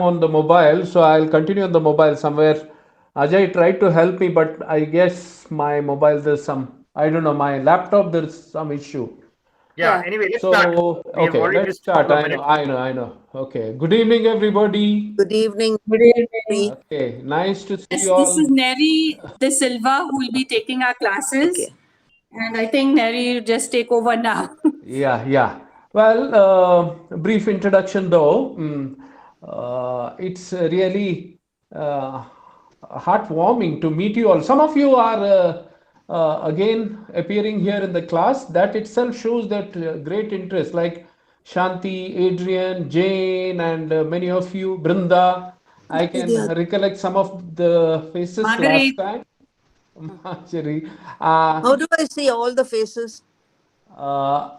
on the mobile, so I'll continue on the mobile somewhere. Ajay tried to help me, but I guess my mobile there's some, I don't know, my laptop there's some issue. Yeah. Anyway, let's start. So, We have okay, already let's missed a start. couple of I know, minutes. I know, I know. Okay, good evening, everybody. Good evening, Good evening. Nerry. Okay, nice to see Yes, you this is all. Nerry De Silva who will be taking our classes. Okay. And I think Nerry, you just take over now. Yeah, yeah. Well, a brief introduction though. It's really heartwarming to meet you all. Some of you are again appearing here in the class. That itself shows that great interest, like Shanti, Adrian, Jane, and many of you, Brinda. I can recollect some of the faces last Margaret, time. Marjorie. Uh, How do I see all the faces? uh,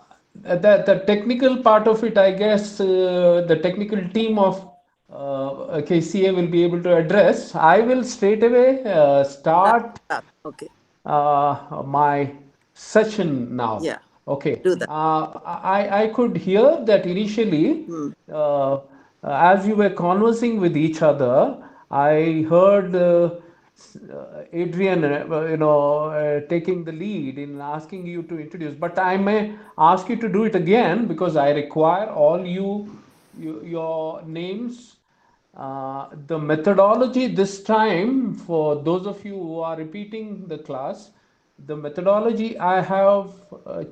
the technical part of it, I guess, the technical team of KCA will be able to address. I will straight away start Okay. my session now. Yeah. Okay. Do that. I could hear that initially, Hmm. as you were conversing with each other, I heard Adrian, taking the lead in asking you to introduce. But I may ask you to do it again because I require all your names. The methodology this time, for those of you who are repeating the class, the methodology I have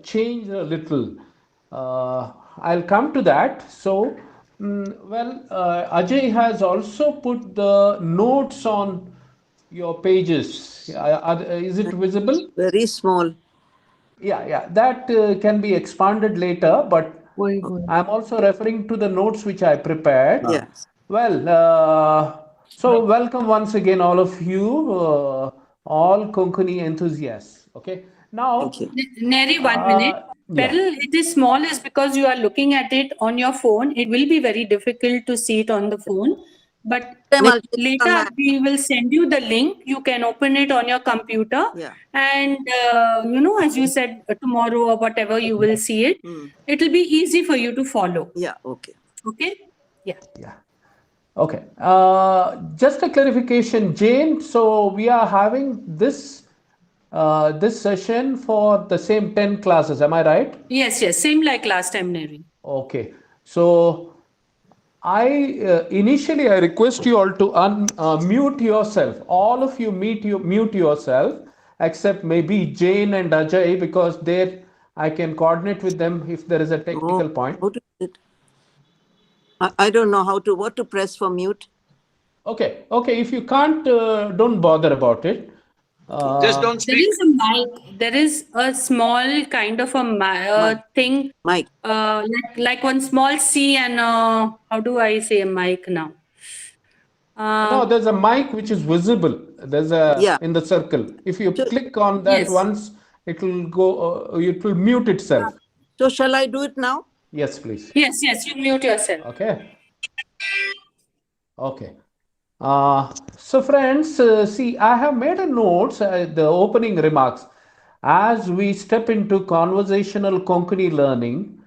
changed a little. I'll come to that. So, Ajay has also put the notes on your pages. Is it visible? Very small. Yeah, yeah. That can be expanded later, but वही वही I'm also referring to the notes which I prepared. Yes. Well, so welcome once again, all of you, all Konkani enthusiasts. Okay, Thank now, you. Nerry, 1 minute. yeah, Peril, it is small is because you are looking at it on your phone. It will be very difficult to see it on the phone. But Time I'll take it on later my. we will send you the link. You can open it on your computer. Yeah. And, as you said, tomorrow or whatever, you will see it. Hmm. It will be easy for you to follow. Yeah. Okay. Okay? Yeah. yeah. Okay, just a clarification, Jane. So we are having this session for the same 10 classes. Am I right? Yes, yes. Same like last time, Nerry. Okay, so I initially I request you all to mute yourself. All of you mute yourself, except maybe Jane and Ajay, because there I can coordinate with them if there is a technical Oh, point. how to do it? I don't know what to press for mute. Okay, okay. If you can't, don't bother about it. Okay. Just Uh, don't There speak. is a mic. There is a small kind of a Mic. thing, Mic. like one small C and how do I say a mic now? no, Uh, there's a mic which is visible. There's a Yeah. in the circle. If you So, click on that yes. once, it will go. It will mute itself. so shall I do it now? Yes, please. Yes, yes, you mute yourself. Okay. Okay. So friends, see, I have made a notes, the opening remarks. As we step into conversational Konkani learning,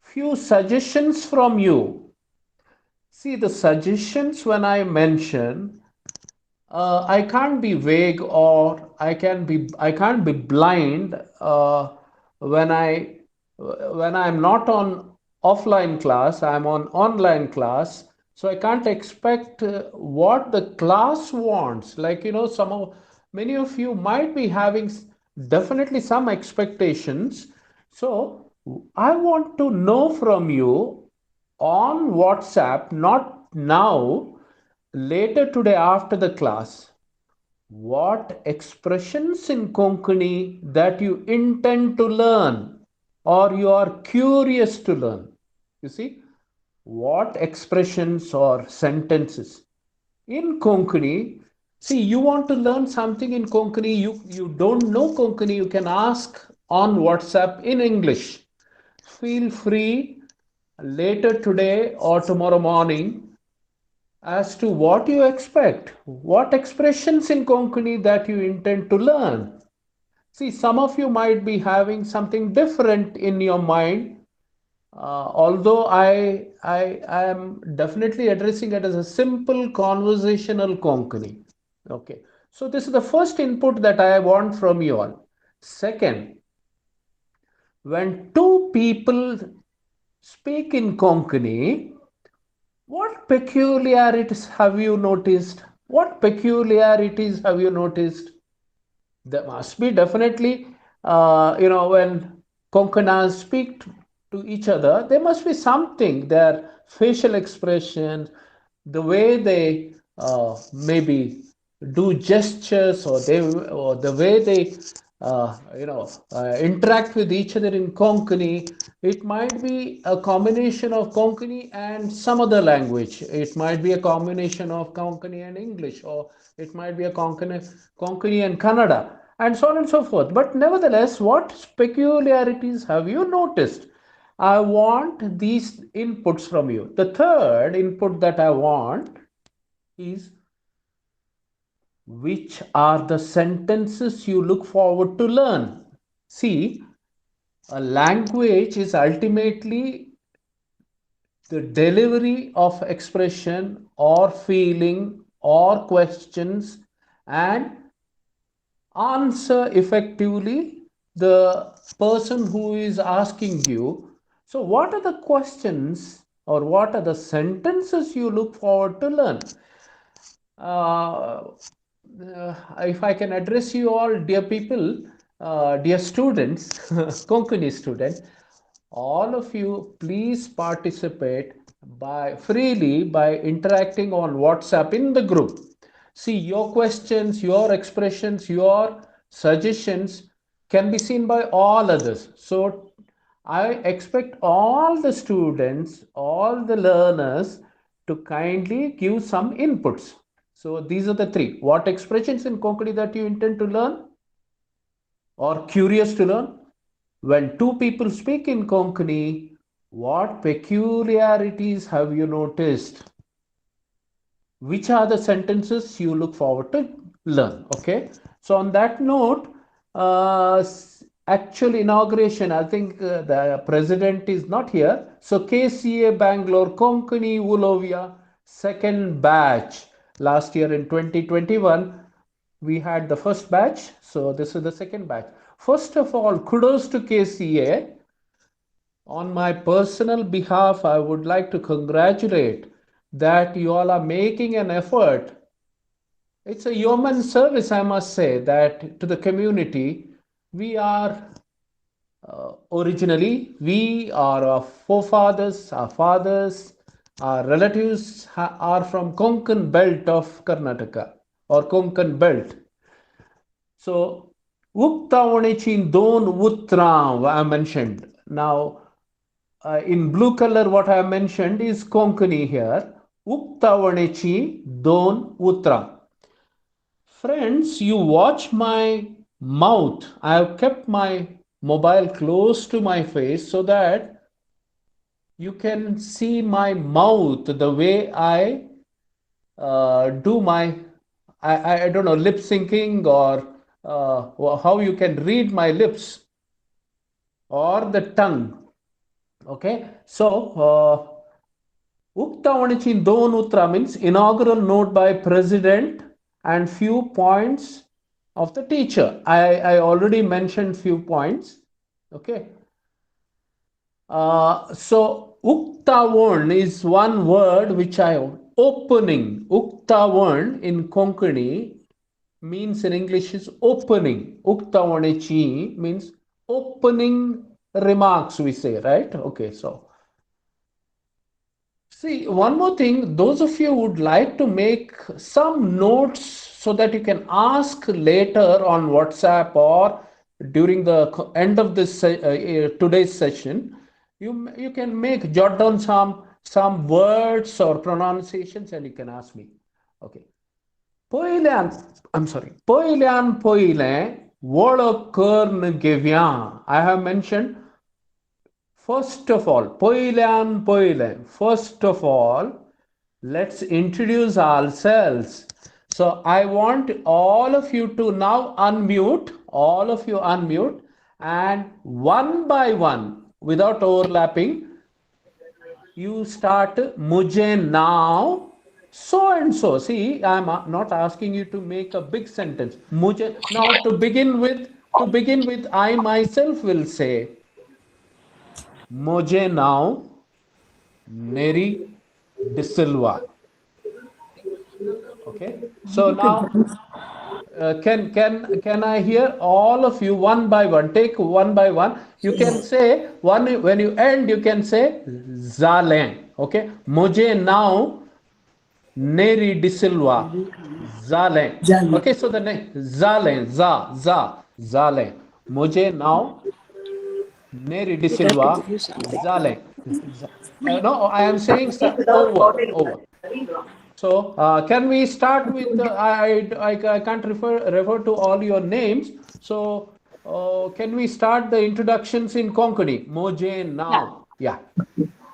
few suggestions from you. See, the suggestions when I mention, I can't be vague or I can't be blind when I'm not on offline class, I'm on online class. So I can't expect what the class wants. Like, many of you might be having definitely some expectations. So I want to know from you on WhatsApp, not now, later today after the class, what expressions in Konkani that you intend to learn or you are curious to learn. You see, what expressions or sentences in Konkani. See, you want to learn something in Konkani, you don't know Konkani, you can ask on WhatsApp in English. Feel free later today or tomorrow morning as to what you expect, what expressions in Konkani that you intend to learn. See, some of you might be having something different in your mind. although I am definitely addressing it as a simple conversational Konkani. Okay. So this is the first input that I want from you all. Second, when two people speak in Konkani, what peculiarities have you noticed? What peculiarities have you noticed? There must be definitely, when Konkanas speak to each other, there must be something, their facial expressions, the way they maybe do gestures, or the way they interact with each other in Konkani. It might be a combination of Konkani and some other language. It might be a combination of Konkani and English, or it might be a Konkani and Kannada, and so on and so forth. But nevertheless, what peculiarities have you noticed? I want these inputs from you. The third input that I want is, which are the sentences you look forward to learn? See, a language is ultimately the delivery of expression or feeling or questions, and answer effectively the person who is asking you. So, what are the questions or what are the sentences you look forward to learn? Uh, if I can address you all, dear people, dear students, Konkani students, all of you, please participate by freely by interacting on WhatsApp in the group. See, your questions, your expressions, your suggestions can be seen by all others. So I expect all the students, all the learners to kindly give some inputs. So these are the three. What expressions in Konkani that you intend to learn or curious to learn? When two people speak in Konkani, what peculiarities have you noticed? Which are the sentences you look forward to learn? Okay. So on that note, actual inauguration, I think the president is not here. So KCA Bangalore Konkani Ulovya second batch. Last year in 2021, we had the first batch. So this is the second batch. First of all, kudos to KCA. On my personal behalf, I would like to congratulate that you all are making an effort. It's a human service, I must say, that to the community. We are originally, we are our forefathers, our fathers, our relatives are from Konkan belt of Karnataka, or Konkan belt. So, Uktavanichi Don Uttram, I mentioned. Now, in blue color, what I mentioned is Konkani here. Uktavanichi Don Uttram. Friends, you watch my mouth. I have kept my mobile close to my face so that you can see my mouth, the way I do my, I don't know, lip syncing, or how you can read my lips or the tongue. Okay, so Uktavanichi Don Utra means inaugural note by president and few points of the teacher. I already mentioned few points. Okay. So Uktavon is one word which I opening. Uktavon in Konkani means in English is opening. Uktavanichi means opening remarks, we say, right? Okay, so see, one more thing, those of you who would like to make some notes so that you can ask later on WhatsApp or during the end of this today's session, you can make jot down some words or pronunciations and you can ask me. Okay. Poilan, I'm sorry. Poilan poile wolo kern gevyan. I have mentioned. First of all, First of all, let's introduce ourselves. So I want all of you to now unmute, and one by one, without overlapping, you start mujhe now so and so. See, I'm not asking you to make a big sentence. Mujhe now to begin with, I myself will say mujhe now Nerry De Silva. Okay. So now can I hear all of you one by one? Take one by one. You can say one when you end. You can say Zalen. Okay. Mujhe now Nerry De Silva. Zalen. Okay. So the name Zalen. Zalen. Mujhe now Nerry De Wait, I have to Silva. give you something. Zalen. No, I am saying over. So can we start with I can't refer to all your names. So can we start the introductions in Konkani? Moje Yeah. now. Yeah.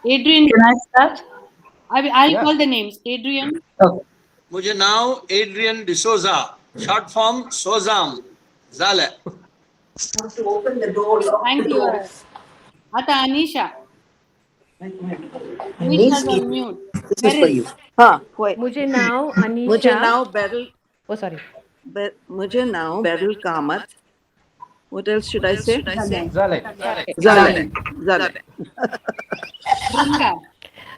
Adrian, can I start? I'll Yeah. call the names. Adrian. Okay. मुझे नाव Adrian D'Souza short form सोजाम झालं. Thank you. Ata Anisha. Anisha's on mute. This is for you. Wait. मुझे now Mujhe Anisha. now Beryl. Oh, sorry. Mujhe now Beryl Kamat. What else should I say? Zale. Zalen. Brinda.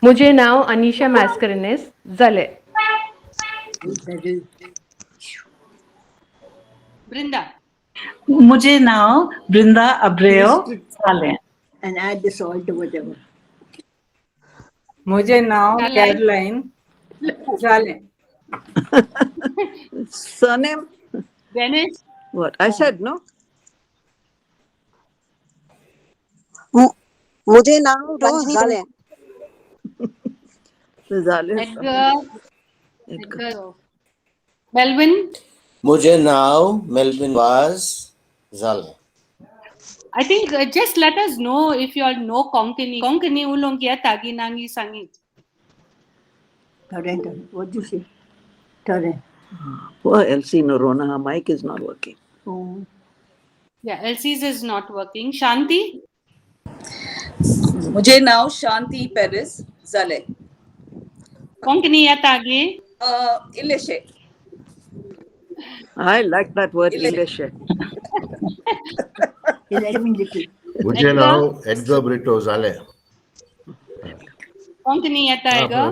मुझे now Anisha Mascarenes. Zale. Brinda. मुझे now Brinda Abreu Sale. And add the salt or whatever. मुझे now Sale. Caroline Sale. Surname? Dennis. What? I said no? मुझे नाम Zalen. Zalen. Edgar. Melvin. मुझे नाव Melvin was झालं. I think just let us know if you all know Konkani. Konkani ulong kya tagi nangi sangit. Torrent. What do you say? Torrent. Poor Elsie Norona, her mic is not working. Oh. Yeah, Elsie's is not working. Shanti. मुझे नाव शांति Paris झाले. Konkani ya tagi. इलेशे. I like that word, Ileshe. मुझे नाव Edgar Brito झाले. Konkani ya taiga.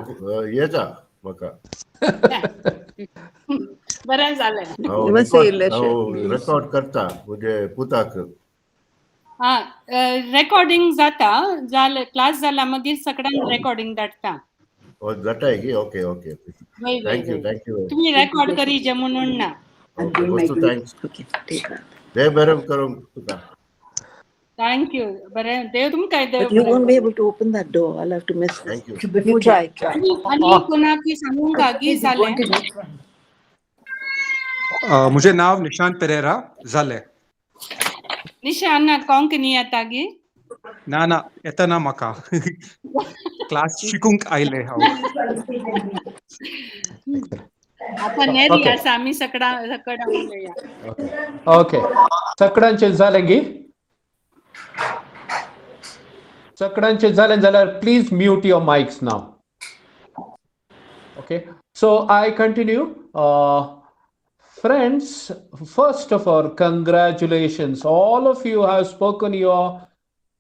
येजा मका. Baren zale. You must say Ileshe. Record करता मुझे पुताक. Recording zata. Zale class zala magir sakdan recording datta. और जाता है कि ओके. Thank you. तुम्ही record करी जमुनून ना. Okay, वस्तु thanks. Okay, take that. दे बरं करून तुका. Thank you. बरं देव तुम काय देव. But you won't be able to open that door. I'll have to miss this. Thank you. You try. आणि कोणाकी सांगूंगा की झाले. मुझे नाव निशांत पेरेरा झाले. निशान कोंकणी येता गी. ना येता ना म्हाका. क्लास शिकूंक आयले हांव. आता नेरी आसा आमी सकडा उलया. Okay. Sakdanche zalengi. Sakdanche zalen zalar. Please mute your mics now. Okay. So I continue. Friends, first of all, congratulations. All of you have spoken your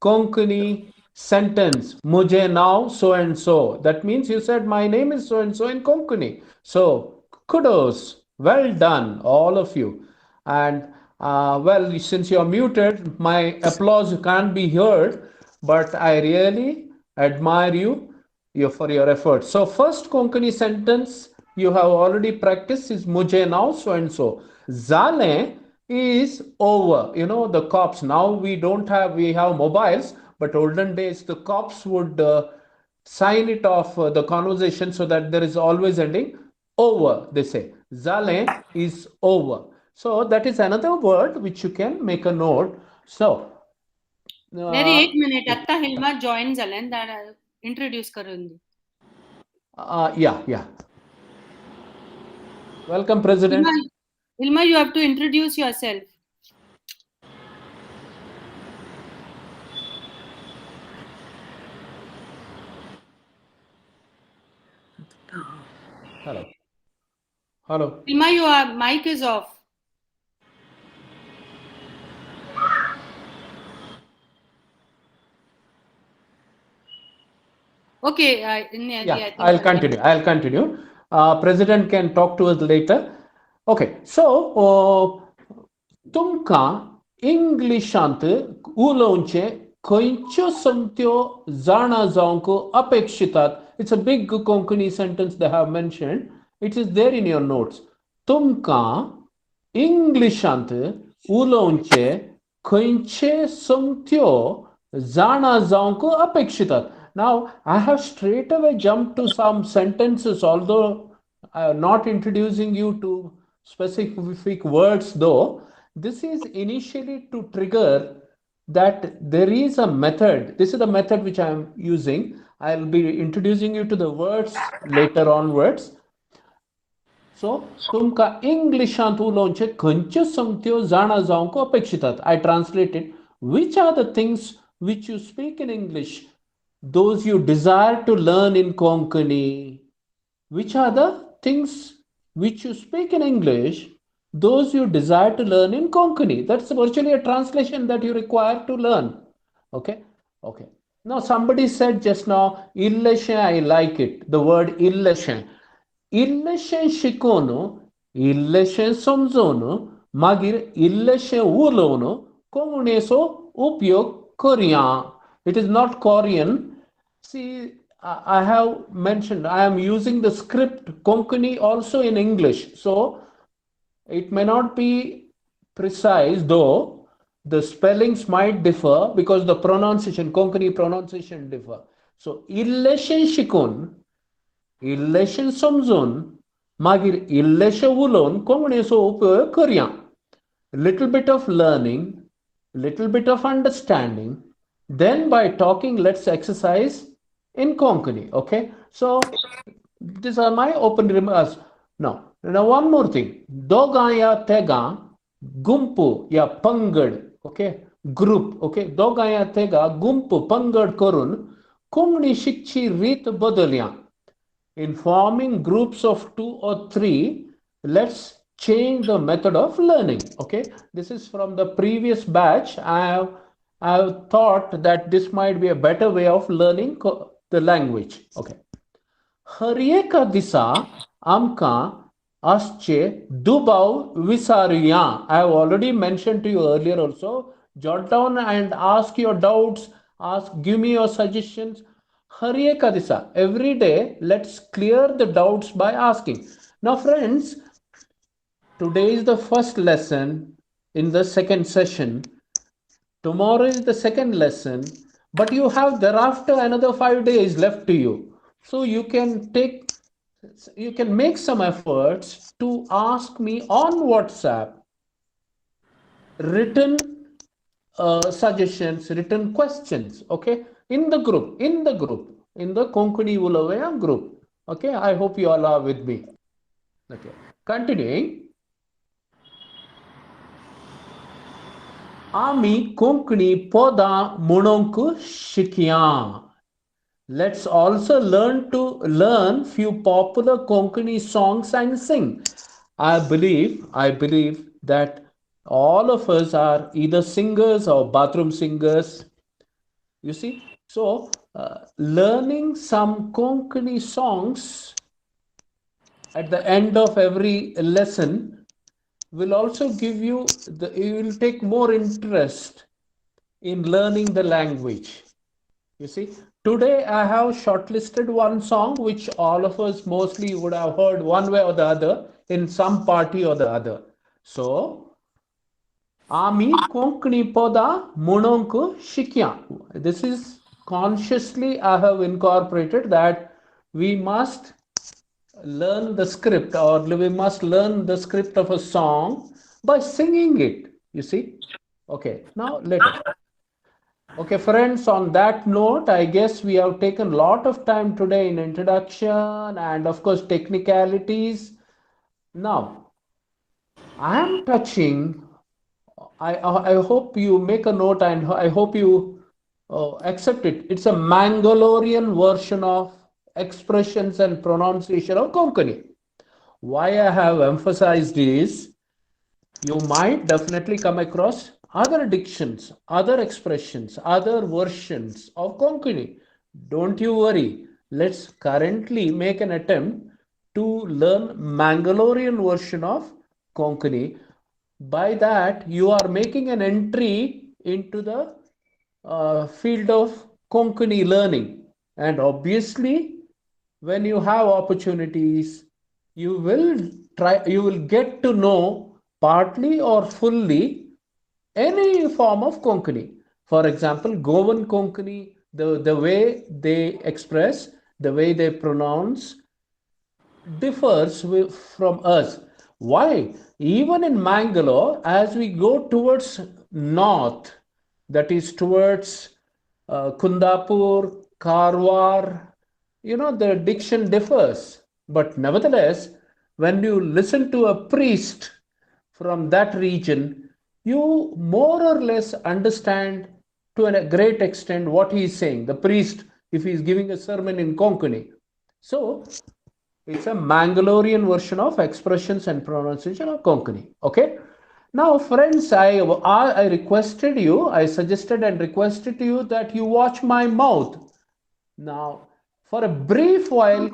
Konkani sentence. Mujhe now so and so. That means you said my name is so and so in Konkani. So kudos. Well done, all of you. And well, since you're muted, my applause can't be heard, but I really admire you for your efforts. So first Konkani sentence you have already practiced is mujhe now so and so. Zale is over. You know, the cops now we have mobiles, but olden days the cops would sign it off the conversation so that there is always ending over. They say Zale is over. So that is another word which you can make a note. So Nerry, 1 minute. आता हिलमा join झालें. that introduce करून दे. Yeah. Welcome, President. Hilma, you have to introduce yourself. Hello. Hello. Ilma, your mic is off. Okay, Nerry, I think I'll continue. I'll continue. President can talk to us later. Okay, so तुमका इंग्लिशांत उलोवचे खंयच्यो संगत्यो जाणा जावंक अपेक्षितात. It's a big Konkani sentence they have mentioned. It is there in your notes. तुमका इंग्लिशांत उलोवचे खंयचे संगत्यो जाणा जावंक अपेक्षितात. Now, I have straight away jumped to some sentences, although not introducing you to specific words, though. This is initially to trigger that there is a method. This is the method which I am using. I'll be introducing you to the words later onwards. So, तुमका इंग्लिशांत उलोवचे खंयच्यो संगत्यो जाणा जावंक अपेक्षितात. I translate it. Which are the things which you speak in English, those you desire to learn in Konkani? Which are the things which you speak in English, those you desire to learn in Konkani? That's virtually a translation that you require to learn. Okay. Now somebody said just now, illeshen, I like it. The word illeshen. Illeshen shikono, illeshen somzono, magir illeshen ulono, komuneso upyog Korean. It is not Korean. See, I have mentioned I am using the script Konkani also in English. So it may not be precise, though the spellings might differ because the pronunciation, Konkani pronunciation differ. So illeshen shikon, illeshen somzon, magir illeshen ulon, komuneso upyog Korean. Little bit of learning, little bit of understanding. Then by talking, let's exercise in Konkani. Okay. So these are my open remarks. Now one more thing. Doga ya tega, gumpu ya pangad. Okay. Group. Okay. Doga ya tega, gumpu pangad korun, kongni shikchi rit bodolya. In forming groups of 2 or 3, let's change the method of learning. Okay. This is from the previous batch. I have thought that this might be a better way of learning the language. Okay. Haryeka disa amka asche dubau visaruya. I have already mentioned to you earlier also. Jot down and ask your doubts. Give me your suggestions. Haryeka disa. Every day, let's clear the doubts by asking. Now, friends, today is the first lesson in the second session. Tomorrow is the second lesson, but you have thereafter another 5 days left to you. So you can make some efforts to ask me on WhatsApp written suggestions, written questions. Okay, in the Konkani Ulovyan group. Okay, I hope you all are with me. Okay, continuing. Ami Konkani poda mononku shikya. Let's also learn few popular Konkani songs and sing. I believe that all of us are either singers or bathroom singers. You see, so learning some Konkani songs at the end of every lesson will also give you you will take more interest in learning the language. You see, today I have shortlisted one song which all of us mostly would have heard one way or the other in some party or the other. So, Ami Konkani poda mononku shikya. This is consciously I have incorporated that we must learn the script, or we must learn the script of a song by singing it. You see? Okay, now let us. Okay, friends, on that note, I guess we have taken a lot of time today in introduction and of course technicalities. Now, I am touching, I hope you make a note and I hope you accept it. It's a Mangalorean version of expressions and pronunciation of Konkani. Why I have emphasized is you might definitely come across other dictions, other expressions, other versions of Konkani. Don't you worry. Let's currently make an attempt to learn Mangalorean version of Konkani. By that, you are making an entry into the field of Konkani learning. And obviously, when you have opportunities, you will get to know partly or fully any form of Konkani. For example, Goan Konkani, the way they express, the way they pronounce, differs from us. Why? Even in Mangalore, as we go towards north, that is towards Kundapur, Karwar, the diction differs. But nevertheless, when you listen to a priest from that region, you more or less understand to a great extent what he is saying. The priest, if he is giving a sermon in Konkani. So, it's a Mangalorean version of expressions and pronunciation of Konkani. Okay. Now, friends, I requested you, I suggested and requested you that you watch my mouth. Now, for a brief while,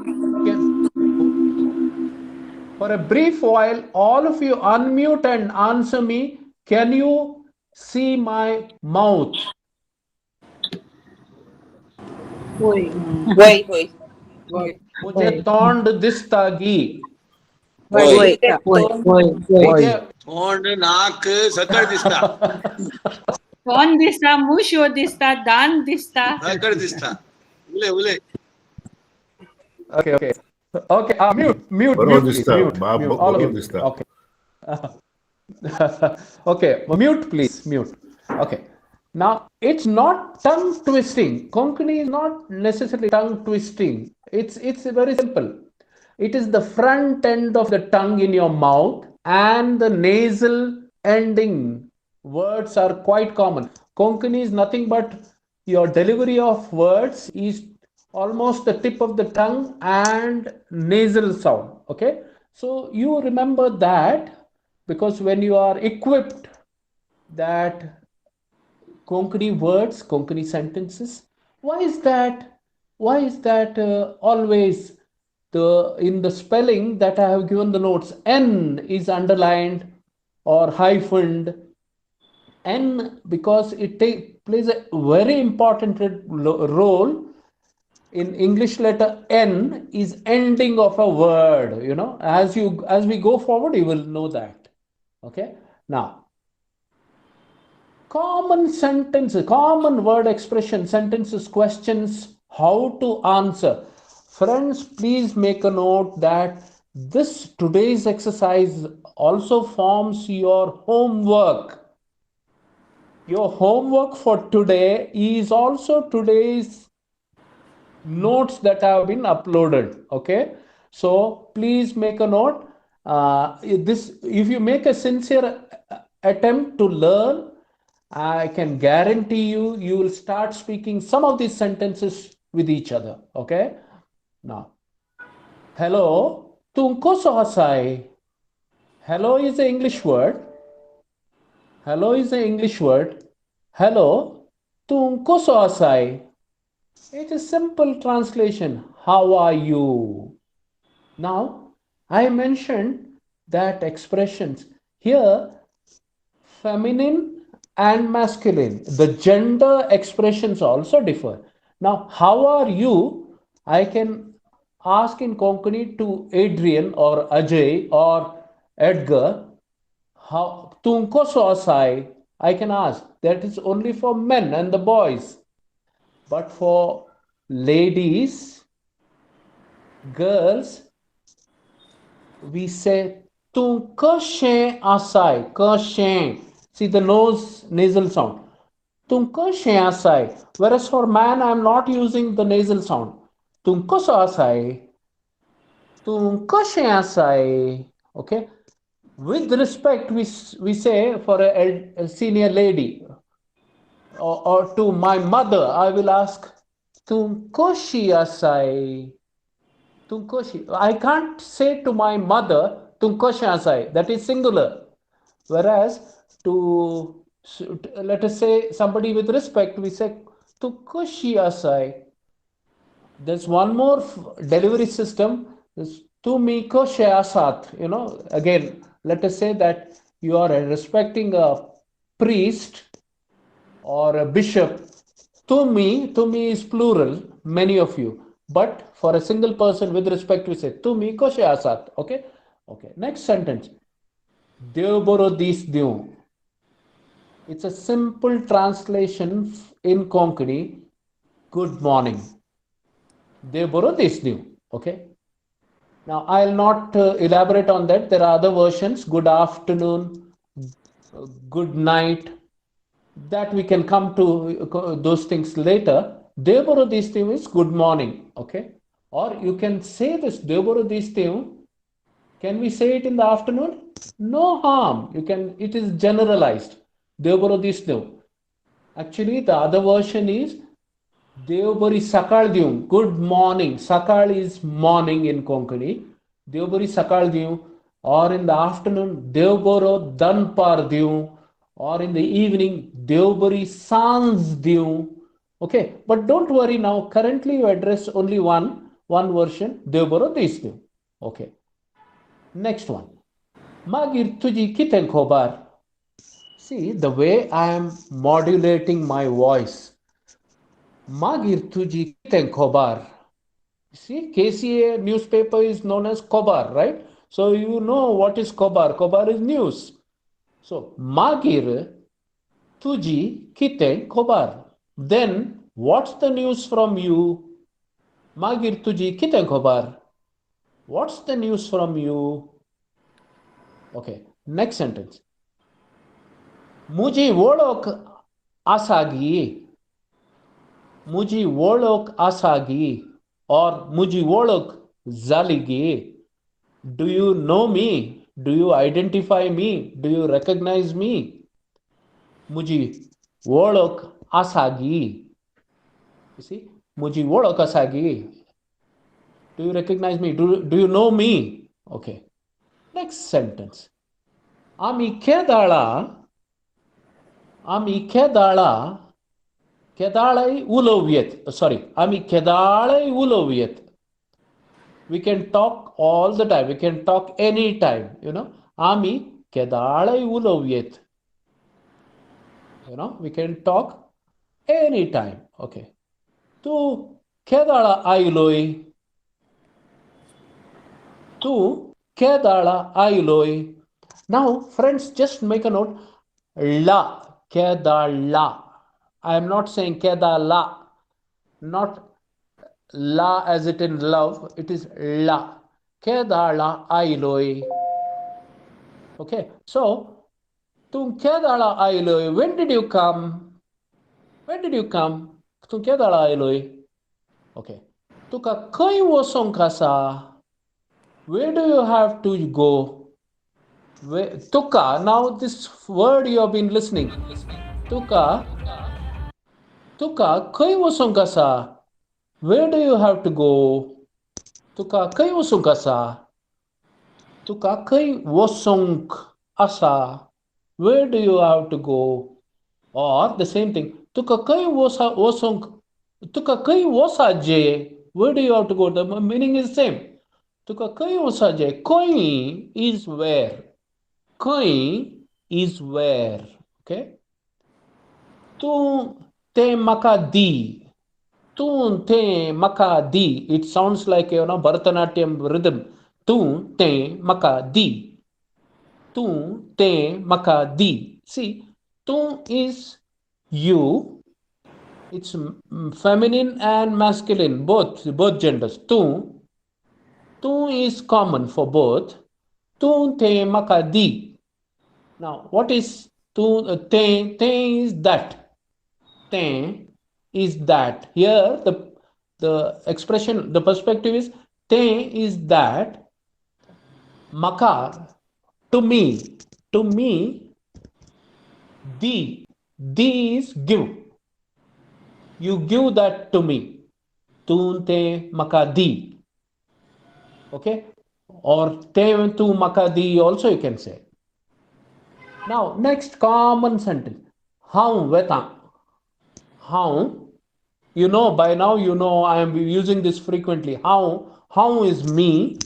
all of you unmute and answer me. Can you see my mouth? Oi. Why? मुझे तोंड दिसतागी. Oi. मुझे तोंड नाक सकळ दिसता. Kon dista, musho dista, dan dista. सकळ दिसता. उले. Okay. Mute, please. Mute. All of you. Okay. Okay, mute, please. Mute. Okay. Now, it's not tongue twisting. Konkani is not necessarily tongue twisting. It's very simple. It is the front end of the tongue in your mouth and the nasal ending words are quite common. Konkani is nothing but your delivery of words is almost the tip of the tongue and nasal sound. Okay, so you remember that because when you are equipped that Konkani words, Konkani sentences, why is that? Why is that always in the spelling that I have given the notes, N is underlined or hyphened. N because it plays a very important role in English. Letter N is ending of a word. As we go forward, you will know that. Okay. Now, common sentences, common word expression, sentences, questions, how to answer. Friends, please make a note that today's exercise also forms your homework. Your homework for today is also today's notes that have been uploaded. Okay, so please make a note. If you make a sincere attempt to learn, I can guarantee you will start speaking some of these sentences with each other. Okay. Now, hello, tunko sohasai. Hello is an English word. Hello is an English word. Hello, tunko sohasai. It's a simple translation. How are you? Now, I mentioned that expressions here, feminine and masculine, the gender expressions also differ. Now, how are you? I can ask in Konkani to Adrian or Ajay or Edgar, how tunko soasai? I can ask. That is only for men and the boys. But for ladies, girls, we say tunko she asai. Kashe. See the nasal sound. Tunko she asai. Whereas for man, I am not using the nasal sound. Tunko soasai. Tunko she asai. Okay. With respect, we say for a senior lady or to my mother, I will ask, Tum koshi asai. Tunkoshi. I can't say to my mother, Tunkoshi asai. That is singular. Whereas to, let us say somebody with respect, we say Tunkoshi asai. There's one more delivery system. Is Tumi koshe asat. Again, let us say that you are respecting a priest or a bishop. Tumi is plural, many of you. But for a single person with respect, we say Tumi koshe asat. Okay? Okay. Next sentence. Dev dis diu. It's a simple translation in Konkani. Good morning. Dev dis diu. Okay? Now, I'll not elaborate on that. There are other versions. Good afternoon, good night. That we can come to those things later. Devoro this thing is good morning. Okay. Or you can say this Devoro this thing. Can we say it in the afternoon? No harm. You can. It is generalized. Devoro this thing. Actually, the other version is Devbari Sakal Dium. Good morning. Sakal is morning in Konkani. Devbari Sakal Dium. Or in the afternoon, Devboro Danpar Dium. Or in the evening, Devbari Sans Dium. Okay, but don't worry now. Currently, you address only one version. Devboro Dis Dium. Okay. Next one. Magir Tuji Kiten Khobar. See, the way I am modulating my voice. Magir Tuji Kiten Khobar. See, KCA newspaper is known as Khobar, right? So you know what is Khobar. Khobar is news. So, Magir Tuji Kiten Khobar. Then, what's the news from you? Magir Tuji Kiten Khobar. What's the news from you? Okay, next sentence. Muji Wolok Asagi. Muji Wolok Asagi. Or Muji Wolok Zaligi. Do you know me? Do you identify me? Do you recognize me? Muji Wolok Asagi. You see? Muji Wolok Asagi. Do you recognize me? Do you know me? Okay. Next sentence. Ami Kedala. Kedalai Ulovyan. Sorry. Ami Kedalai Ulovyan. We can talk all the time. We can talk anytime. Ami Kedalai Ulovyan. We can talk anytime. Okay. Tu Kedala Ailoi. Tu Kedala Ailoi. Now, friends, just make a note. La. Kedala. I am not saying Kedala. Not la as it in love. It is la. Kedala Ailoi. Okay. So, Tum Kedala Ailoi. When did you come? When did you come? Tum Kedala Ailoi. Okay. Tuka koi wosong kasa. Where do you have to go? Tuka. Now this word you have been listening. Tuka koi wosong kasa. Where do you have to go? Tuka koi wosong kasa. Tuka koi wosong asa. Where do you have to go? Or the same thing. Tuka koi wosong. Tuka koi wosaje. Where do you have to go? The meaning is same. Tuka koi wosaje. Koi is where. Koi is where. Okay. Tu te makadi. Tu te makadi. It sounds like Bharatanatyam rhythm. Tu te makadi. Tu te makadi. See, tu is you. It's feminine and masculine, both genders. Tu is common for both. Tu te makadi. Now, what is tu? Te is that. Te is that. Here, the expression, the perspective is te is that. Makar, to me. To me, di. Di is give. You give that to me. Tu te makadi. Okay, or te tu makadi also you can say. Now next common sentence, how weta. How, you know, by now you know I am using this frequently. How is me.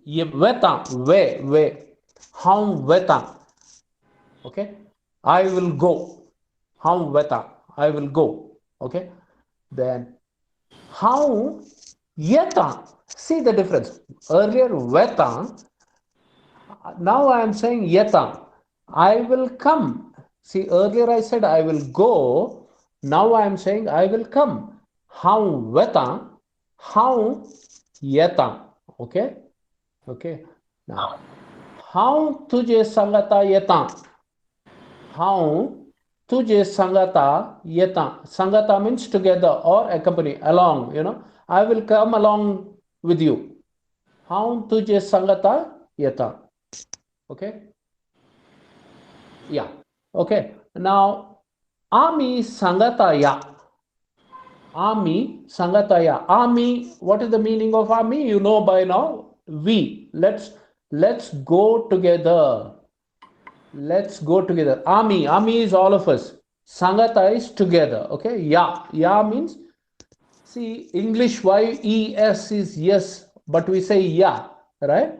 Weta, we. How weta. Okay, I will go. How weta, I will go. Okay, then how yeta. See the difference. Earlier weta, now I am saying yeta. I will come. See, earlier I said I will go. Now I am saying I will come. How weta, how yeta. Okay, okay. Now, how tujhe sangata yeta. How tujhe sangata yeta. Sangata means together or accompany, along, you know. I will come along with you. How tujhe sangata yeta. Okay. Yeah. Okay. Now, ami sangataya. Ami sangataya. Ami, what is the meaning of ami? You know by now. We. Let's go together. Let's go together. Ami is all of us. Sangata is together. Okay. Ya means, see, English yes is yes, but we say ya, right?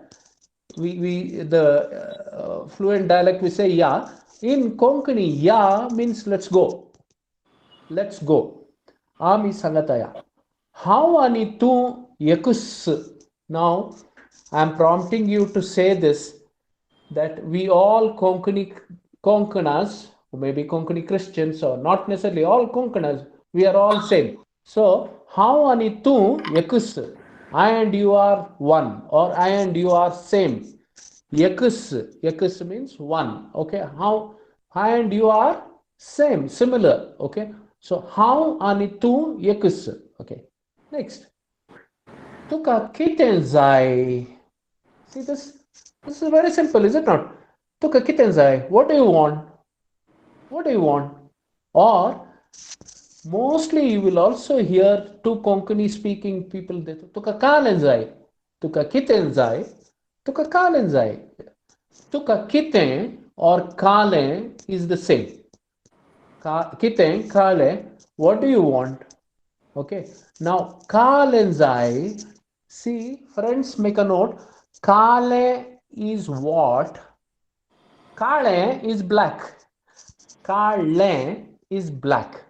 We the fluent dialect we say ya. In Konkani, ya means let's go. Let's go. Ami sangataya. How ani tu yakus. Now I am prompting you to say this, that we all Konkanas, who may be Konkani Christians or not necessarily all Konkanas, we are all same. So, how ani tu yakus, I and you are one, or I and you are same. Yakus means one. Okay, how I and you are same, similar. Okay, so how ani tu yakus. Okay, next. Tuka kitenzai. See this? This is very simple, is it not? Tuka kitenzai. What do you want? What do you want? Or mostly you will also hear two Konkani speaking people. Tuka kalenzai. Tuka kitenzai. Tuka kalenzai. Tuka kiten or kale is the same. Kiten, kale. What do you want? Okay. Now kalenzai. See, friends, make a note. Kale is what? Kale is black. Kale is black.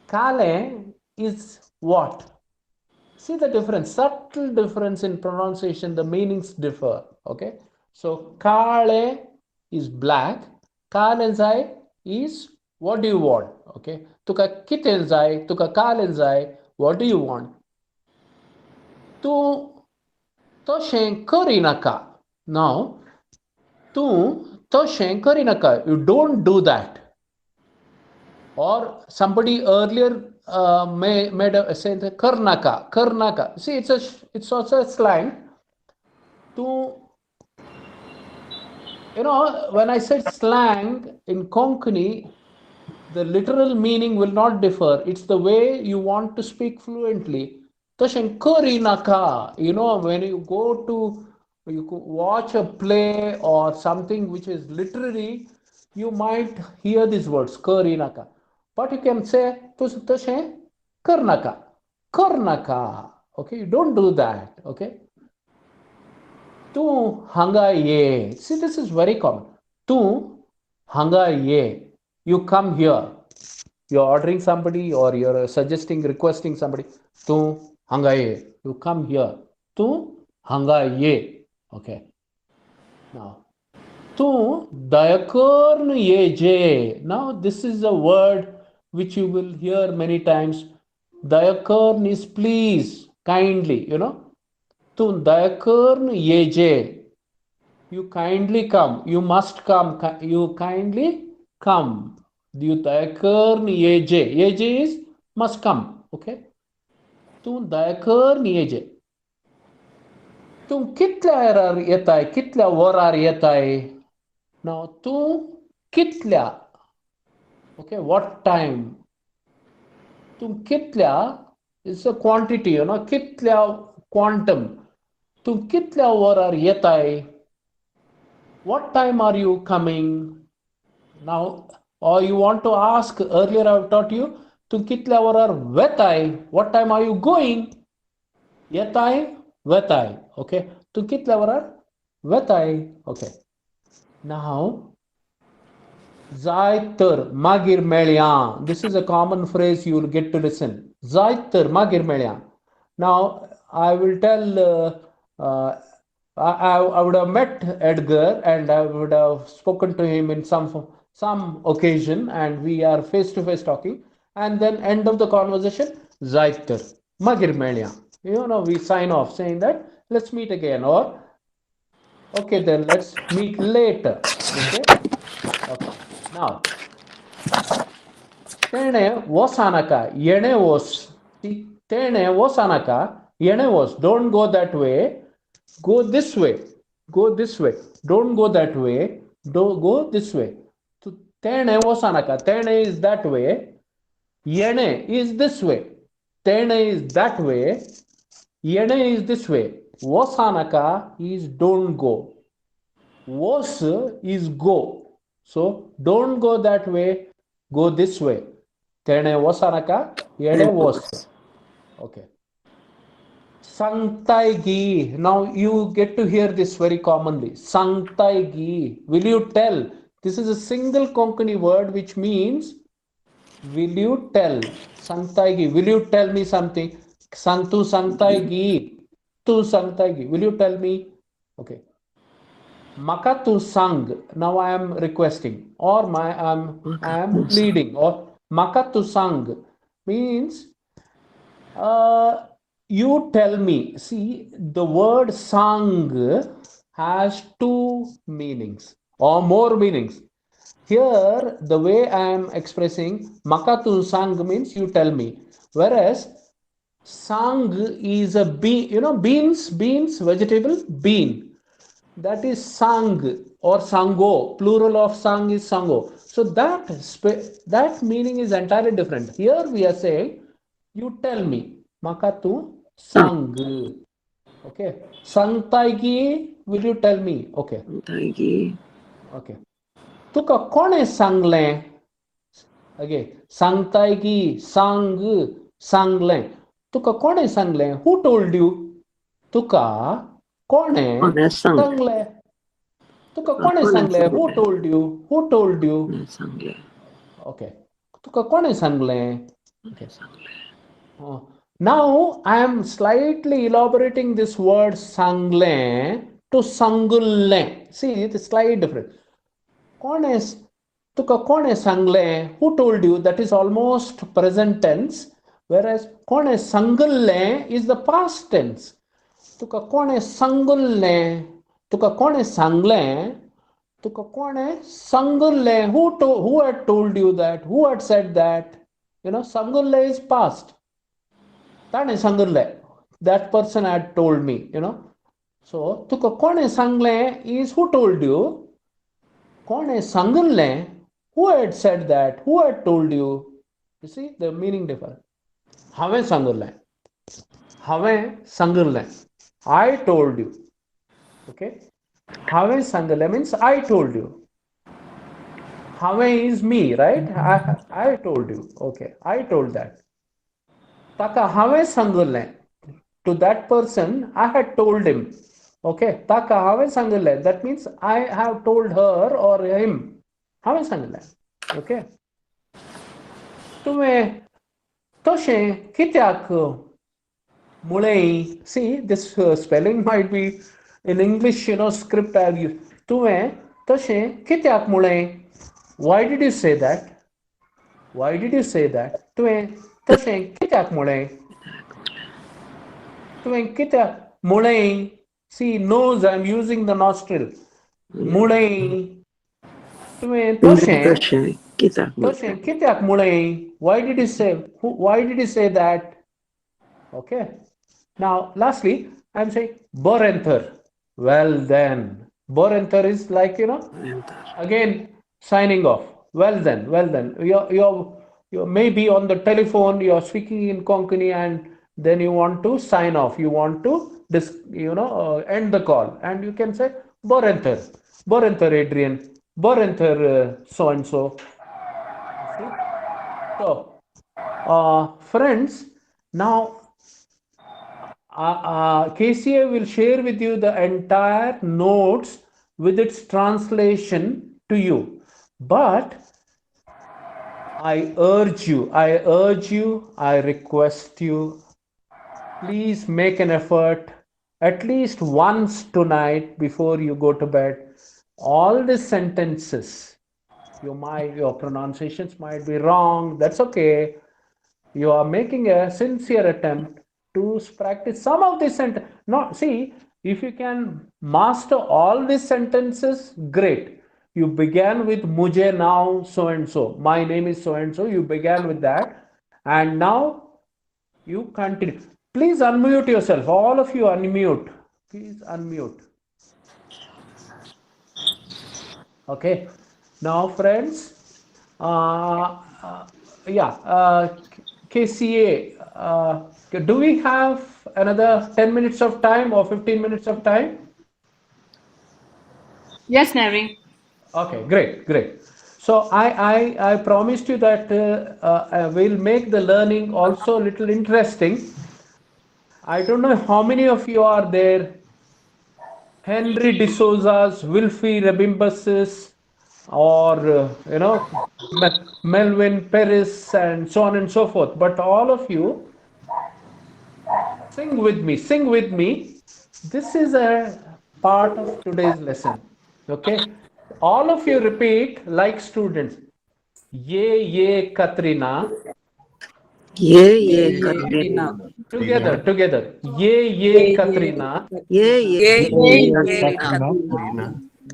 Kale is what? See the difference, subtle difference in pronunciation, the meanings differ. Okay. So kale is black. Kalenzai is what do you want? Okay. Tuka kitenzai, tuka kalenzai, what do you want? Tu toshen korinaka. Now, tu toshen korinaka. You don't do that. Or somebody earlier made a say karnaka. See, it's also a slang. To, you know, when I said slang in Konkani, the literal meaning will not differ. It's the way you want to speak fluently. Toshenkorinaka, you know, when you go to, you watch a play or something which is literary, you might hear these words, korinaka. But you can say, Toshe karnaka. Karnaka. Okay, you don't do that. Okay. Tu hangaye. See, this is very common. Tu hangaye. You come here. You're ordering somebody or you're suggesting, requesting somebody. Tu hangaye. You come here. Tu hangaye. Okay. Now, tu dayakorn yeje. Now, this is a word which you will hear many times. Dayakorn is please, kindly, you know. Tu dayakorn yeje. You kindly come. You must come. You kindly come. You dayakorn yeje. Yeje is must come. Okay. Tu dayakorn yeje. Tu kitla yetai. Kitla warar yetai. Now, tu kitla. Okay, what time? Tu kitla is a quantity, you know. Kitla quantum. Tu kitल्यावर येत आहे? What time are you coming? Now, or you want to ask, earlier I've taught you, tu kitल्यावर वेत आहे? What time are you going? येत आहे, वेत आहे. Okay. Tu kitल्यावर वेत आहे. Okay. Now, जाय तर मागीर मेळया. This is a common phrase you will get to listen. जाय तर मागीर मेळया. Now, I will tell, I would have met Edgar and I would have spoken to him in some occasion and we are face to face talking, and then end of the conversation, जाय तर मागीर मेळया. You know, we sign off saying that let's meet again, or okay, then let's meet later. Okay. Okay. Now, तेणे वसानका येणे वस. तेणे वसानका येणे वस. Don't go that way. Go this way. Go this way. Don't go that way. Don't go this way. So, तेणे वसानका. तेणे is that way. Yene is this way. Tene is that way. Yene is this way. Wasanaka is don't go. Was is go. So don't go that way. Go this way. Tene wasanaka. Yene was. Okay. Sangtaigi. Now you get to hear this very commonly. Sangtaigi. Will you tell? This is a single Konkani word which means will you tell? Sangtaigi. Will you tell me something? Sangtu sangtaigi. Tu sangtaigi. Will you tell me? Okay. Maka tu sang. Now I am requesting, or I am pleading, or maka tu sang means you tell me. See, the word sang has two meanings or more meanings. Here, the way I am expressing makatu sang means you tell me. Whereas sang is a bean, you know, beans, vegetable, bean. That is sang or sango. Plural of sang is sango. So that meaning is entirely different. Here we are saying, you tell me. Makatu sang. Okay. Sangtaigi, will you tell me? Okay. Okay. तुका कोणे सांगलें? Again, सांगतायगी, सांगलें. तुका कोणे सांगलें? Who told you? तुका कोणे सांगलें? तुका कोणे सांगलें? Who told you? Who told you? Okay. तुका कोणे सांगलें? Okay. Now I am slightly elaborating this word सांगलें to सांगुलें. See, it is slightly different. Tuka kone sangle, who told you? That is almost present tense, whereas kone sangulle is the past tense. Tuka kone sangulle, tuka kone sangle, tuka kone sangulle, who had told you that? Who had said that? You know, sangulle is past. Tane sangulle, that person had told me, you know. So, tuka kone sangle is who told you? Kone sangulle, who had said that? Who had told you? You see, the meaning differs. Have sangulle. Have sangulle. I told you. Okay. Have sangulle means I told you. Have is me, right? I told you. Okay. I told that. Taka have sangulle. To that person, I had told him. Okay, taka have sangulle. That means I have told her or him. Have sangulle. Okay. Tume toshe kityak mulei. See, this spelling might be in English, you know, script I have used. Tume toshe kityak mulei. Why did you say that? Why did you say that? Tume toshe kityak mulei. Tume kityak mulei. See, nose, I'm using the nostril. Mulei. Toshe, kityak mulei. Why did you say that? Okay. Now, lastly, I'm saying borenther. Well then. Borenther is like, you know, again, signing off. Well then. You're maybe on the telephone, you're speaking in Konkani and then you want to sign off. You want to end the call, and you can say Borenter Adrian, Borenter so and so. So, friends, now KCA will share with you the entire notes with its translation to you. But I urge you, I request you, please make an effort at least once tonight before you go to bed. All the sentences, your pronunciations might be wrong. That's okay. You are making a sincere attempt to practice some of these sentences. No, see, if you can master all these sentences, great. You began with mujhe now so and so. My name is so and so. You began with that. And now you continue. Please unmute yourself. All of you unmute. Please unmute. Okay. Now, friends, KCA, do we have another 10 minutes of time or 15 minutes of time? Yes, Nerry. Okay, great. So I promised you that we'll make the learning also a little interesting. I don't know how many of you are there. Henry D'Souza's, Wilfie Rebimbus's, or Melvin Paris, and so on and so forth. But all of you, sing with me. This is a part of today's lesson. Okay, all of you repeat like students. Ye Katrina. Ye Katrina. Together. Ye Katrina. Ye Katrina.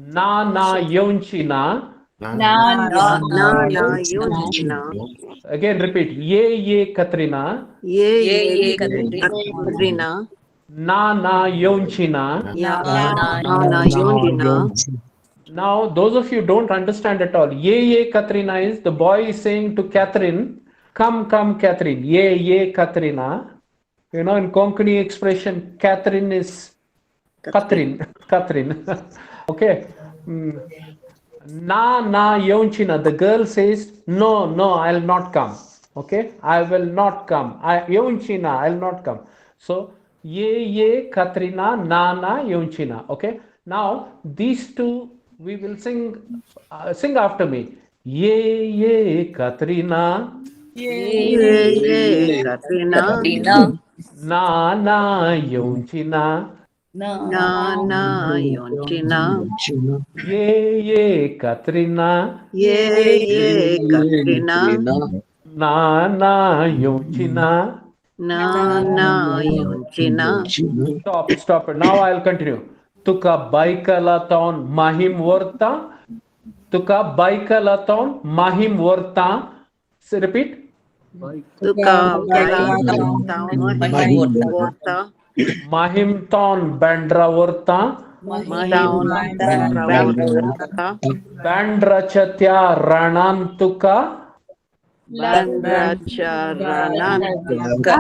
Na Yonchina. Na Yonchina. Again repeat. Ye Katrina. Ye Katrina. Na Yonchina. Na Yonchina. Now, those of you don't understand at all. Ye Katrina is the boy is saying to Catherine, come Catherine. Ye Katrina. In Konkani expression, Catherine is Catherine. Okay. Na Yonchina. The girl says, no, I'll not come. Okay. I will not come. Yonchina, I'll not come. So, Ye Katrina, na Yonchina. Okay. Now, these two we will sing after me. Ye Katrina. Ye Katrina. Na Yonchina. Na Yonchina. Ye Katrina. Ye Katrina. Na Yonchina. Na Yonchina. Stop it. Now I'll continue. Tuka baikalaton mahim vorta. Tuka baikalaton mahim vorta. So repeat. Tuka baikalaton vorta. Mahim ton bandra vorta. Mahim vorta. Bandra chatya ranantuka. Bandra charanantuka.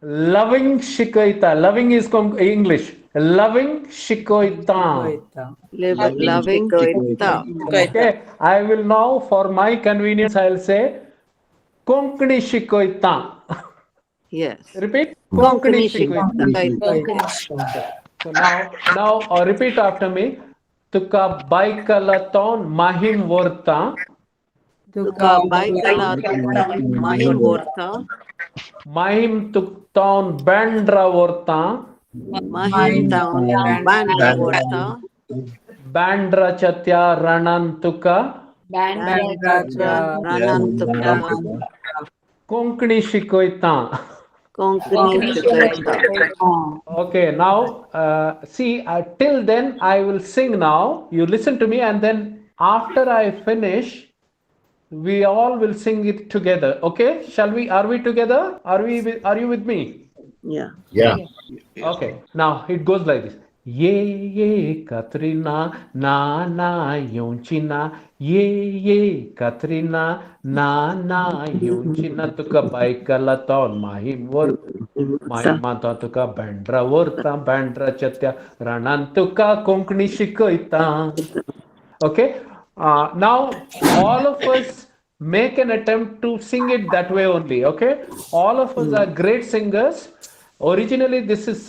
Loving shikoita. Loving is English. Loving shikoita. Loving shikoita. Okay. I will now, for my convenience, I'll say Konkani shikoita. Yes. Repeat. Konkani shikoita. So now repeat after me. Tuka baikalaton mahim vorta. Tuka baikalaton mahim vorta. Mahim tukton bandra vorta. Mahim town bandra vorta. Bandra chatya ranantuka. Bandra ranantuka. Konkani shikoita. Konkani shikoita. Okay, now see, till then I will sing now. You listen to me, and then after I finish, we all will sing it together. Okay? Shall we? Are we together? Are you with me? Yeah. Yeah. Okay. Now it goes like this. Ye Katrina na yonchina ye Katrina na yonchina tuka baikala ton mahimanta tuka bandra vorta bandra chatya ranantuka konkani shikoita. Okay. Now all of us make an attempt to sing it that way only. Okay. All of us are great singers. Originally, this is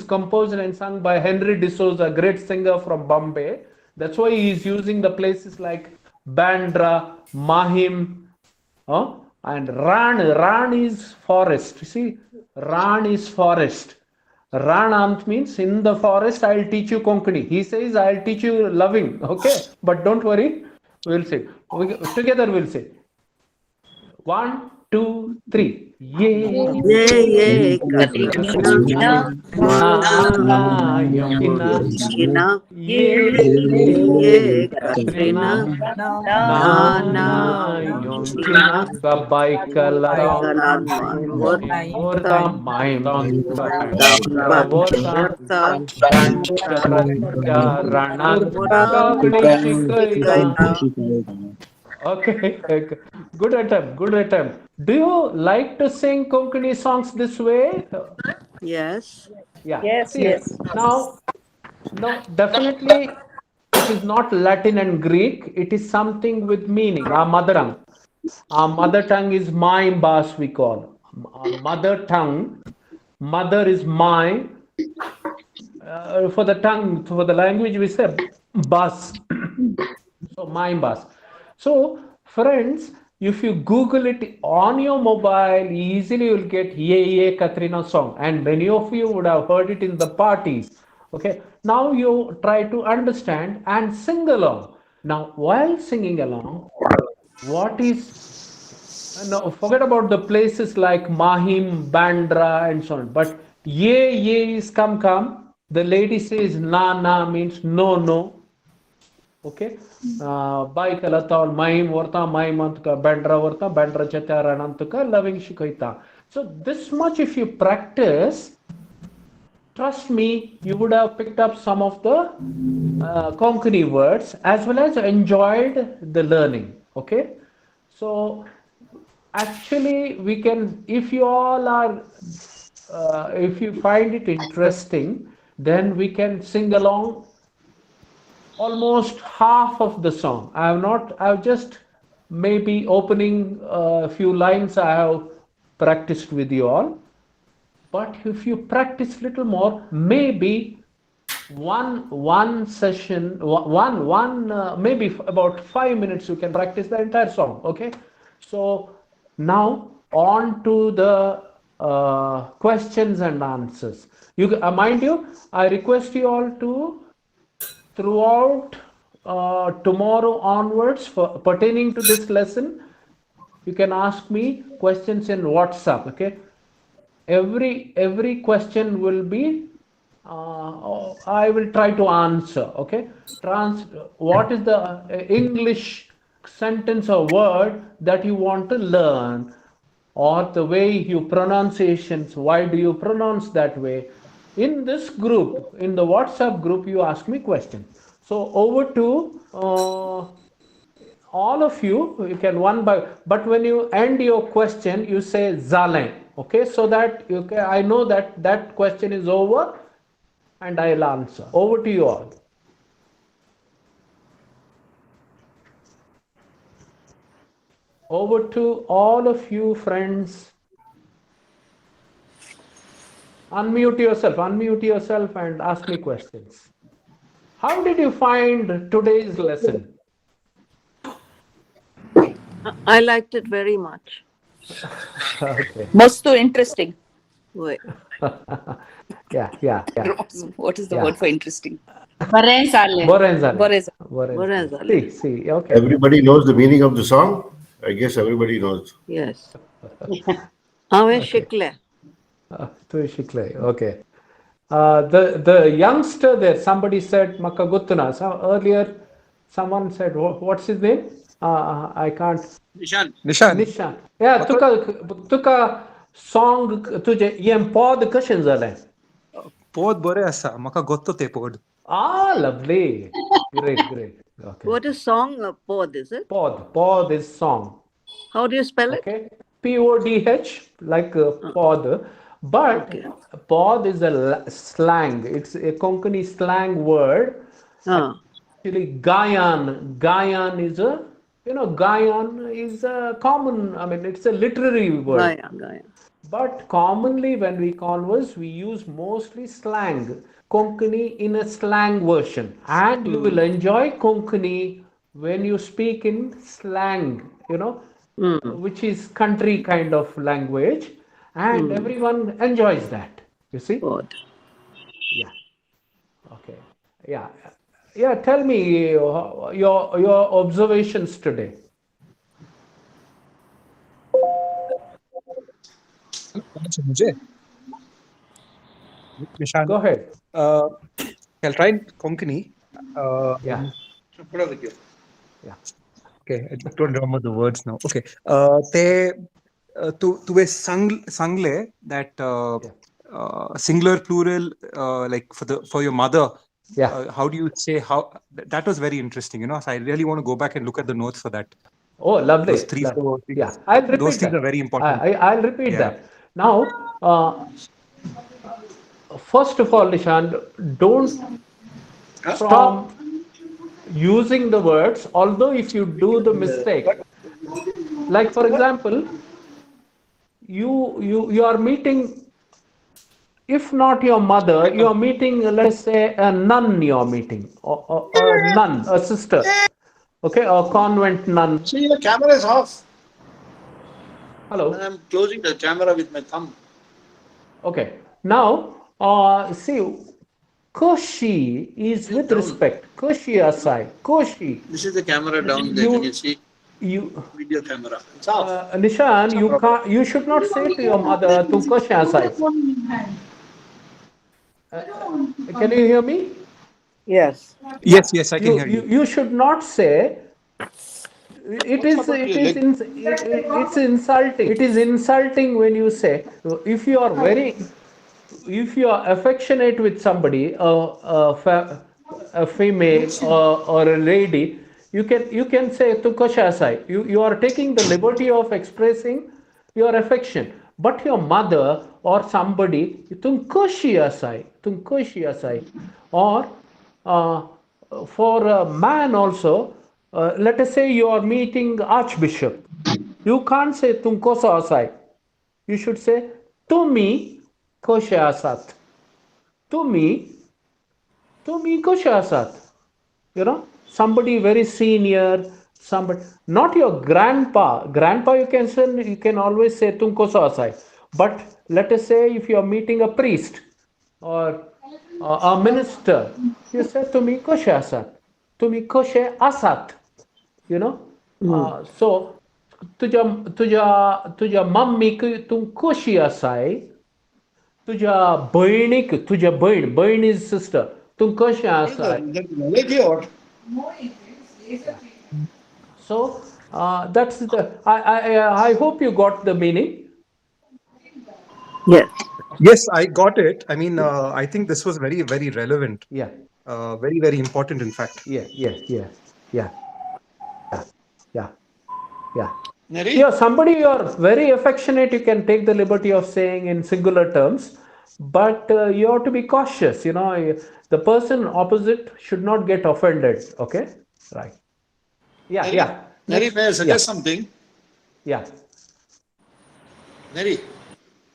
composed and sung by Henry D'Souza, a great singer from Bombay. That's why he is using the places like Bandra, Mahim, and Ran. Ran is forest. You see, Ran is forest. Ranant means in the forest I'll teach you Konkani. He says I'll teach you loving. Okay, but don't worry, we'll say. Together we'll say. 1, 2, 3. Ye Ye Katrina, Katrina na yonchina. Katrina, Ye Ye Katrina Katrina, na yonchina. Kabai kalaton. Kalan Manvor, Vorta maim Vorta, vorta Vorta, Ranat Vorta, Kagnishikaita. Kaita. Okay, okay. Good attempt, good attempt. Do you like to sing Konkani songs this way? Yes. Yeah. Yes, See, yes. now, definitely it is not Latin and Greek. It is something with meaning. Our mother tongue. Our mother tongue is my bas we call. Our mother tongue. Mother is my. For the tongue, for the language, we say bus. So my bus. So friends, if you Google it on your mobile, easily you'll get Ye Katrina song, and many of you would have heard it in the parties. Okay, now you try to understand and sing along. Now, while singing along, what is no, forget about the places like Mahim, Bandra, and so on. But ye is come. The lady says na means no. Okay. Bai kalatal maim vorta maim antuka bandra vorta bandra chatara antuka loving shikoita. So this much if you practice, trust me, you would have picked up some of the Konkani words as well as enjoyed the learning. Okay. So actually we can, if you all are if you find it interesting, then we can sing along almost half of the song. I've just maybe opening a few lines I have practiced with you all. But if you practice little more, maybe one session, maybe about 5 minutes you can practice the entire song. Okay. So now on to the questions and answers. Mind you, I request you all to throughout tomorrow onwards for pertaining to this lesson, you can ask me questions in WhatsApp. Okay, every question will be I will try to answer. Okay, what is the English sentence or word that you want to learn, or the way you pronunciations, why do you pronounce that way? In this group, in the WhatsApp group, you ask me questions. So over to all of you, you can one by, but when you end your question, you say Zalen. Okay, so that I know that that question is over and I'll answer. Over to you all. Over to all of you, friends. Unmute yourself and ask me questions. How did you find today's lesson? I liked it very much. Okay. Most so interesting. Wait. Yeah. What is the word for interesting? Borenzale. See, okay. Everybody knows the meaning of the song? I guess everybody knows. Yes. Ave Shikle. Okay. The youngster there, somebody said Makagutuna. So earlier, someone said, what's his name? I can't. Nishan. Yeah, took a song. Tuje yem pod kashin zale. Pod bore asa. Maka gotto te pod. Ah, lovely. Great, great. Okay. What is song? Pod, is it? Pod. Pod is song. How do you spell it? Okay. Podh, like pod. But Okay. pod is a slang. It's a Konkani slang word. Actually, Gayan is a, Gayan is a common, it's a literary word. Gaya. But commonly when we converse, we use mostly slang, Konkani in a slang version. And you will enjoy Konkani when you speak in slang, which is country kind of language. And everyone enjoys that, you see? Pod. Yeah. Okay. Yeah. Yeah. Tell me your observations today. Nishan. Go ahead. I'll try Konkani. Yeah. Yeah. Okay, I don't remember the words now. Okay. To a sangle that singular plural like for your mother. Yeah. How do you say that was very interesting, So I really want to go back and look at the notes for that. Oh, lovely. Those three, four things. Yeah, I'll repeat those things that. are very important. I'll repeat that. Now, first of all, Nishan, don't stop using the words, although if you do the mistake, like for example, you are meeting, if not your mother, you are meeting, let's say a nun, you are meeting, or a nun, a sister, okay, a convent nun. See, the camera is off. Hello. I'm closing the camera with my thumb. Okay. Now, see, Koshi is with respect. Koshi asai. Koshi. This is the camera down there. Can you see? Video camera. It's off. Nishan, you should not say to your mother, "Tu Koshi asai." Can you hear me? Yes. Yes, I can hear you. You should not say. It's insulting. It is insulting when you say, if you are affectionate with somebody, a female or a lady, you can say tu koshasai. You are taking the liberty of expressing your affection. But your mother or somebody, tum koshiyasai. Or for a man also, let us say you are meeting Archbishop. You can't say tum kosa asai. You should say tumi kosha asat. Tumi kosha asat. Somebody very senior, somebody, not your grandpa. Grandpa you can always say tum kosa asai. But let us say if you are meeting a priest or a minister, you say tumi kosha asat. Tumi kosha asat. So तुझ्या मम्मीक तू कशी असाय तुझ्या बहिणीक तुझ्या बहीण is sister तू कशी असाय so that's the I hope you got the meaning. Yes, I got it. I mean, I think this was very, very relevant. Yeah. Very, very important, in fact. Yeah. Nerry? Yeah, somebody you are very affectionate, you can take the liberty of saying in singular terms, but you have to be cautious. The person opposite should not get offended. Okay, right? Yeah. Nerry, may I suggest something? Yeah. Nerry,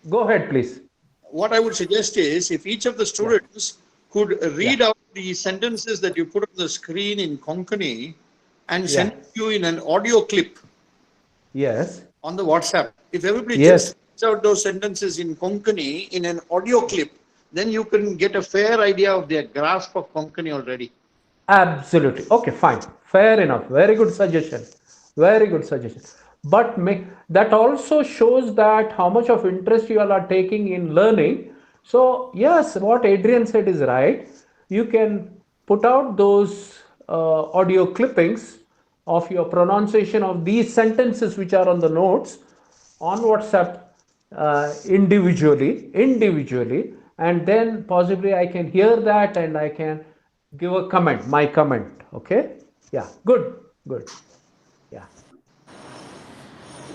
go ahead, please. What I would suggest is if each of the students could read out the sentences that you put on the screen in Konkani and send you in an audio clip. Yes. On the WhatsApp. If everybody just reads out those sentences in Konkani in an audio clip, then you can get a fair idea of their grasp of Konkani already. Absolutely. Okay, fine. Fair enough. Very good suggestion. But that also shows that how much of interest you all are taking in learning. So yes, what Adrian said is right. You can put out those audio clippings of your pronunciation of these sentences which are on the notes on WhatsApp individually, and then possibly I can hear that and I can give a comment, my comment. Okay? Yeah, good, good. Yeah.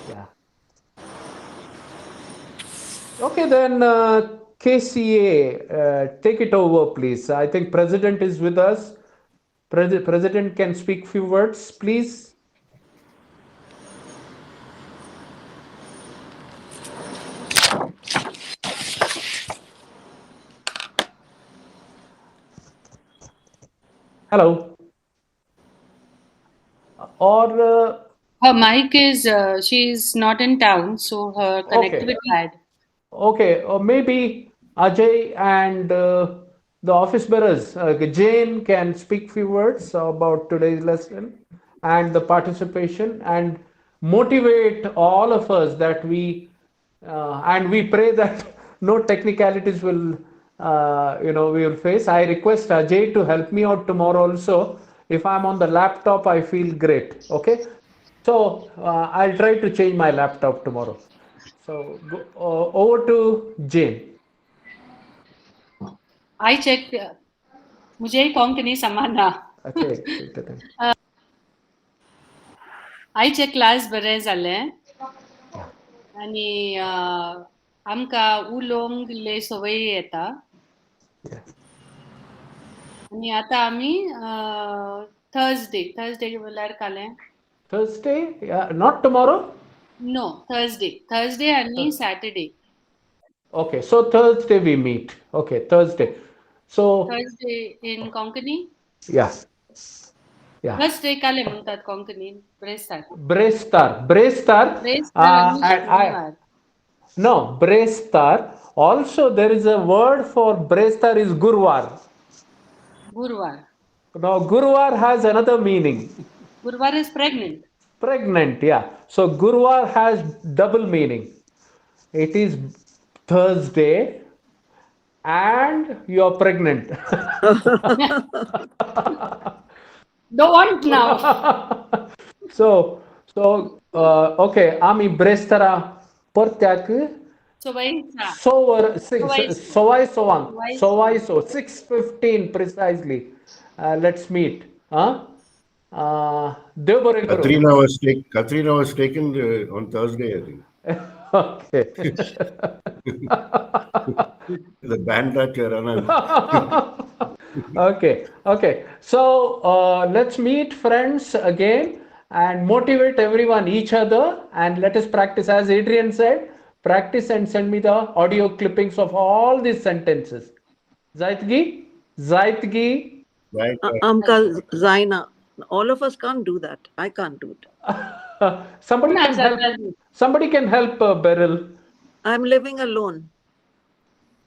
Yeah. Okay, then KCA, take it over, please. I think President is with us. President can speak few words, please. Hello. Or Her mic is, she's not in town, so her connectivity bad. okay, or maybe Ajay and the office bearers, Jane can speak few words about today's lesson and the participation and motivate all of us that and we pray that no technicalities will, we will face. I request Ajay to help me out tomorrow also. If I'm on the laptop, I feel great. Okay. So I'll try to change my laptop tomorrow. So over to Jane. I checked. मुझे कोंकणी समाना. आयचे class बरे जाले आनी आमकां उलोवंक ले सवय येता आनी आतां आमी थर्सडे म्हळ्यार काले Thursday? Not tomorrow? No, Thursday and Saturday. Okay, so Thursday we meet. Okay, Thursday. So Thursday in Konkani? Yeah. Yeah. Thursday kale म्हणतात Konkani. Brestar. No, Brestar. Also, there is a word for Brestar is Gurwar. Gurwar. Now, Gurwar has another meaning. Gurwar is pregnant. Pregnant, yeah. So Gurwar has double meaning. It is Thursday and you're pregnant. Don't now. So okay, Ami Brestara Portak Sovai 6:15 precisely. Let's meet. Katrina was taken on Thursday, I think. Okay. The band that Okay. So let's meet, friends, again and motivate everyone, each other, and let us practice. As Adrian said, practice and send me the audio clippings of all these sentences. Zaitgi. Amka, Zaina. All of us can't do that. I can't do it. Somebody can help, Beryl. I'm living alone.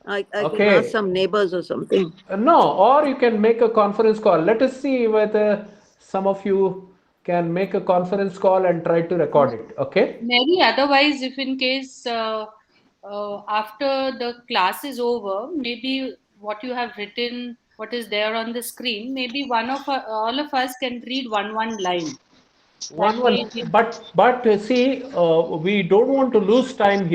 I can ask some neighbors or something. No, or you can make a conference call. Let us see whether some of you can make a conference call and try to record it. Okay? Maybe otherwise, if in case after the class is over, maybe what you have written, what is there on the screen, maybe all of us can read one line. But see, we don't want to lose time here.